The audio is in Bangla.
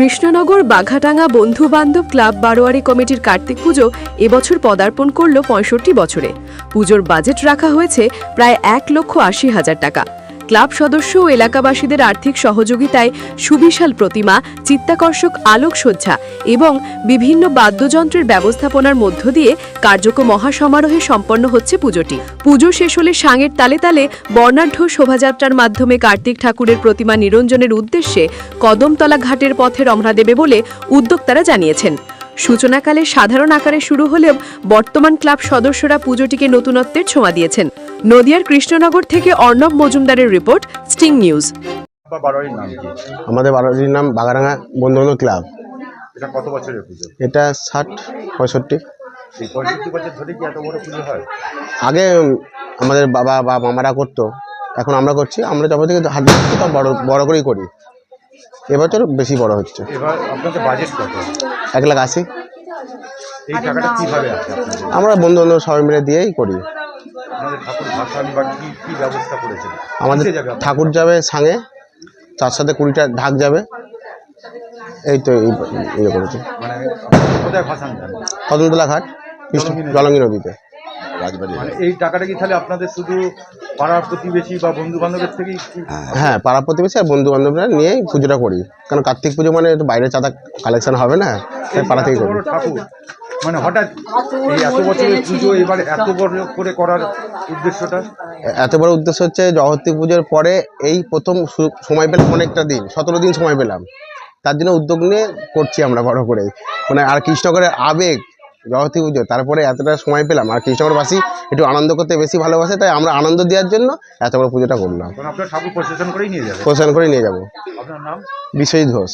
কৃষ্ণনগর বাঘাটাঙ্গা বন্ধু বান্ধব ক্লাব বারোয়ারি কমিটির কার্তিক পুজো এবছর পদার্পণ করল ৬৫ বছরে। পুজোর বাজেট রাখা হয়েছে প্রায় ১,৮০,০০০ টাকা। ক্লাব সদস্য ও এলাকাবাসীদের আর্থিক সহযোগিতায় সুবিশাল প্রতিমা, চিত্তাকর্ষক আলোকসজ্জা এবং বিভিন্ন বাদ্যযন্ত্রের ব্যবস্থাপনার মধ্য দিয়ে কার্যক্রম মহাসমারোহে সম্পন্ন হচ্ছে পুজোটি। পুজো শেষ হলে সাঙের তালে তালে বর্ণাঢ্য শোভাযাত্রার মাধ্যমে কার্তিক ঠাকুরের প্রতিমা নিরঞ্জনের উদ্দেশ্যে কদমতলা ঘাটের পথে রওনা দেবে বলে উদ্যোক্তারা জানিয়েছেন। সূচনাকালে সাধারণ আকারে শুরু হলেও বর্তমান ক্লাব সদস্যরা পুজোটিকে নতুনত্বের ছোঁয়া দিয়েছেন। নদিয়ার কৃষ্ণনগর থেকে অর্ণব মজুমদারের রিপোর্ট, স্টিং নিউজ। আমাদের বারোয়ারির নাম বাঘাটাঙ্গা বন্ধু বান্ধব ক্লাব। এটা কত বছরের পুজো? এটা ৬০-৬৫। এই ৬৫ বছর ধরে কি এত বড় পুজো হয়? আগে আমাদের বাবা বা মামারা করতো, এখন আমরা করছি। আমরা যবে থেকে হাত দিচ্ছি তো বড় করেই করি। এবছর বেশি বড় হচ্ছে। এবার আপনাদের বাজেট কত? ১,৮০,০০০। এই টাকাটা কিভাবে আসে? আমরা বন্ধু বান্ধব সবাই মিলে দিয়েই করি। আপনাদের ঠাকুর ভাসান বা কি ব্যবস্থা করেছেন? আমাদের ঠাকুর যাবে সাঙে, তার সাথে ২০টা ঢাক যাবে। এই তো ইয়ে করেছে। মানে কোথায় ভাসান যান? কদমতলা ঘাট, জলঙ্গি নদীতে। মানে এই টাকাটা কি তাহলে আপনাদের শুধু পাড়ার প্রতিবেশী বা বন্ধু বান্ধবের থেকেই? হ্যাঁ, পাড়া প্রতিবেশী আর বন্ধু বান্ধবরা নিয়েই পুজোটা করি। কারণ কার্তিক পুজো মানে একটু বাইরে চাঁদা কালেকশন হবে না, তাই পাড়া থেকেই করি। ঠাকুর মানে হঠাৎ এই এত বছরের পুজো এবার এত বড় করে করার উদ্দেশ্যটা? এত বড় উদ্দেশ্য হচ্ছে জগত্রী পুজোর পরে এই প্রথম সময় পেলাম, অনেকটা দিন, ১৭ দিন সময় পেলাম। তার জন্য উদ্যোগ নিয়ে করছি আমরা বড় করে। মানে আর কৃষ্ণনগরের আবেগ জগত্রী পুজো, তারপরে এতটা সময় পেলাম। আর কৃষ্ণনগরবাসী একটু আনন্দ করতে বেশি ভালোবাসে, তাই আমরা আনন্দ দেওয়ার জন্য এত বড় পুজোটা করলাম। আপনার ঠাকুর প্রসেশন করেই নিয়ে যাবেন? প্রশাসন করেই নিয়ে যাবো। আপনার নাম? বিশ্বজিৎ ঘোষ।